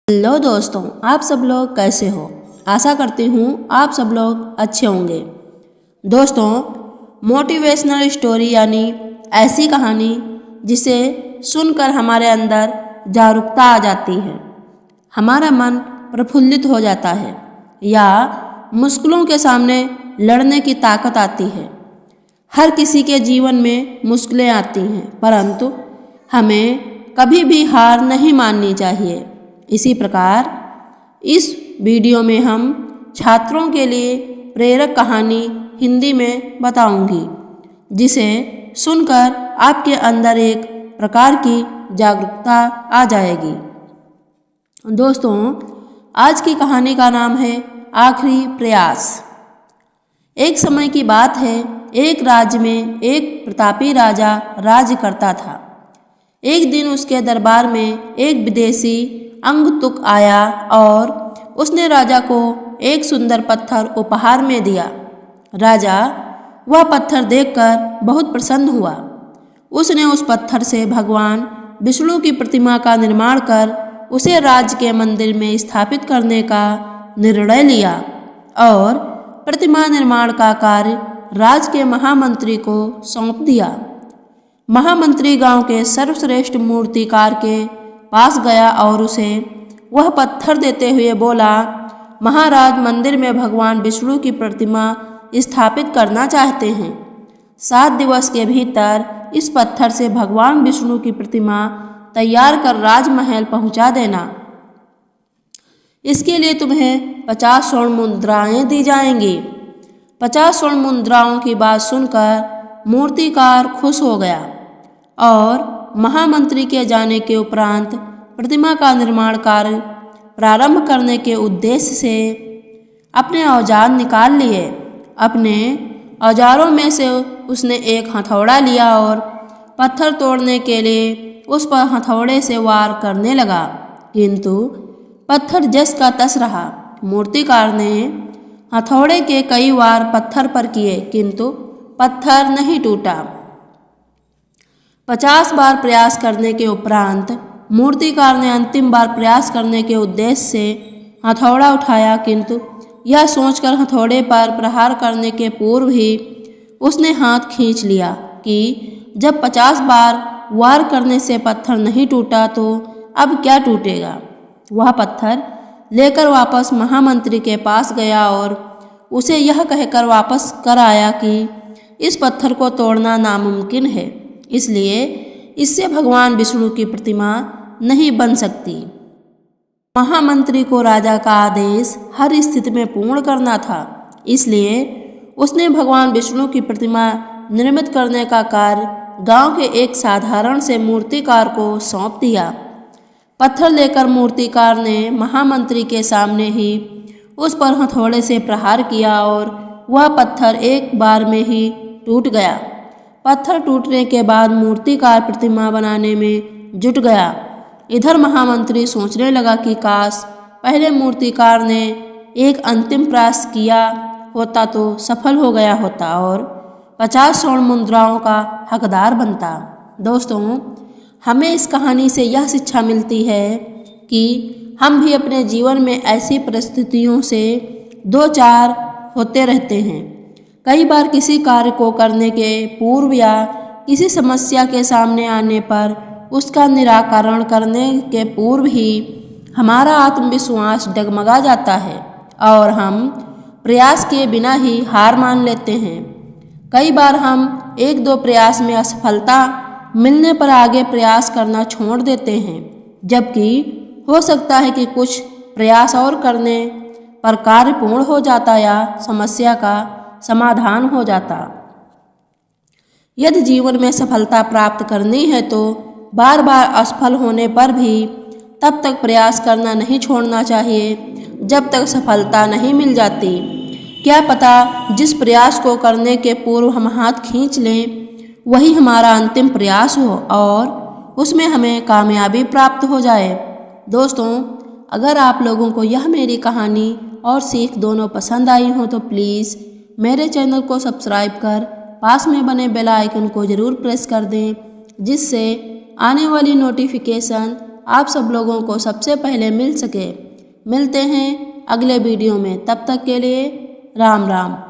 Hello दोस्तों, आप सब लोग कैसे हो। आशा करती हूँ आप सब लोग अच्छे होंगे। दोस्तों, मोटिवेशनल स्टोरी यानी ऐसी कहानी जिसे सुनकर हमारे अंदर जागरूकता आ जाती है, हमारा मन प्रफुल्लित हो जाता है या मुश्किलों के सामने लड़ने की ताकत आती है। हर किसी के जीवन में मुश्किलें आती हैं, परंतु हमें कभी भी हार नहीं माननी चाहिए। इसी प्रकार इस वीडियो में हम छात्रों के लिए प्रेरक कहानी हिंदी में बताऊंगी, जिसे सुनकर आपके अंदर एक प्रकार की जागरूकता आ जाएगी। दोस्तों, आज की कहानी का नाम है आखिरी प्रयास। एक समय की बात है, एक राज्य में एक प्रतापी राजा राज्य करता था। एक दिन उसके दरबार में एक विदेशी अंगतुक आया और उसने राजा को एक सुंदर पत्थर उपहार में दिया। राजा वह पत्थर देखकर बहुत प्रसन्न हुआ। उसने उस पत्थर से भगवान विष्णु की प्रतिमा का निर्माण कर उसे राज्य के मंदिर में स्थापित करने का निर्णय लिया और प्रतिमा निर्माण का कार्य राज्य के महामंत्री को सौंप दिया। महामंत्री गांव के सर्वश्रेष्ठ मूर्तिकार के पास गया और उसे वह पत्थर देते हुए बोला, महाराज मंदिर में भगवान विष्णु की प्रतिमा स्थापित करना चाहते हैं। 7 दिवस के भीतर इस पत्थर से भगवान विष्णु की प्रतिमा तैयार कर राजमहल पहुंचा देना। इसके लिए तुम्हें 50 स्वर्ण मुद्राएं दी जाएंगी। 50 स्वर्ण मुद्राओं की बात सुनकर मूर्तिकार खुश हो गया और महामंत्री के जाने के उपरांत प्रतिमा का निर्माण कार्य प्रारंभ करने के उद्देश्य से अपने औजार निकाल लिए। अपने औजारों में से उसने एक हथौड़ा लिया और पत्थर तोड़ने के लिए उस पर हथौड़े से वार करने लगा, किंतु पत्थर जस का तस रहा। मूर्तिकार ने हथौड़े के कई वार पत्थर पर किए, किंतु पत्थर नहीं टूटा। 50 बार प्रयास करने के उपरांत मूर्तिकार ने अंतिम बार प्रयास करने के उद्देश्य से हथौड़ा उठाया, किंतु यह सोचकर हथौड़े पर प्रहार करने के पूर्व ही उसने हाथ खींच लिया कि जब 50 बार वार करने से पत्थर नहीं टूटा तो अब क्या टूटेगा। वह पत्थर लेकर वापस महामंत्री के पास गया और उसे यह कहकर वापस कर आया कि इस पत्थर को तोड़ना नामुमकिन है, इसलिए इससे भगवान विष्णु की प्रतिमा नहीं बन सकती। महामंत्री को राजा का आदेश हर स्थिति में पूर्ण करना था, इसलिए उसने भगवान विष्णु की प्रतिमा निर्मित करने का कार्य गांव के एक साधारण से मूर्तिकार को सौंप दिया। पत्थर लेकर मूर्तिकार ने महामंत्री के सामने ही उस पर हथौड़े से प्रहार किया और वह पत्थर एक बार में ही टूट गया। पत्थर टूटने के बाद मूर्तिकार प्रतिमा बनाने में जुट गया। इधर महामंत्री सोचने लगा कि काश पहले मूर्तिकार ने एक अंतिम प्रयास किया होता तो सफल हो गया होता और 50 स्वर्ण मुद्राओं का हकदार बनता। दोस्तों, हमें इस कहानी से यह शिक्षा मिलती है कि हम भी अपने जीवन में ऐसी परिस्थितियों से दो चार होते रहते हैं। कई बार किसी कार्य को करने के पूर्व या किसी समस्या के सामने आने पर उसका निराकरण करने के पूर्व ही हमारा आत्मविश्वास डगमगा जाता है और हम प्रयास किए बिना ही हार मान लेते हैं। कई बार हम 1-2 प्रयास में असफलता मिलने पर आगे प्रयास करना छोड़ देते हैं, जबकि हो सकता है कि कुछ प्रयास और करने पर कार्य पूर्ण हो जाता या समस्या का समाधान हो जाता। यदि जीवन में सफलता प्राप्त करनी है तो बार बार असफल होने पर भी तब तक प्रयास करना नहीं छोड़ना चाहिए जब तक सफलता नहीं मिल जाती। क्या पता जिस प्रयास को करने के पूर्व हम हाथ खींच लें वही हमारा अंतिम प्रयास हो और उसमें हमें कामयाबी प्राप्त हो जाए। दोस्तों, अगर आप लोगों को यह मेरी कहानी और सीख दोनों पसंद आई हो तो प्लीज़ मेरे चैनल को सब्सक्राइब कर पास में बने बेल आइकन को ज़रूर प्रेस कर दें, जिससे आने वाली नोटिफिकेशन आप सब लोगों को सबसे पहले मिल सके। मिलते हैं अगले वीडियो में, तब तक के लिए राम राम।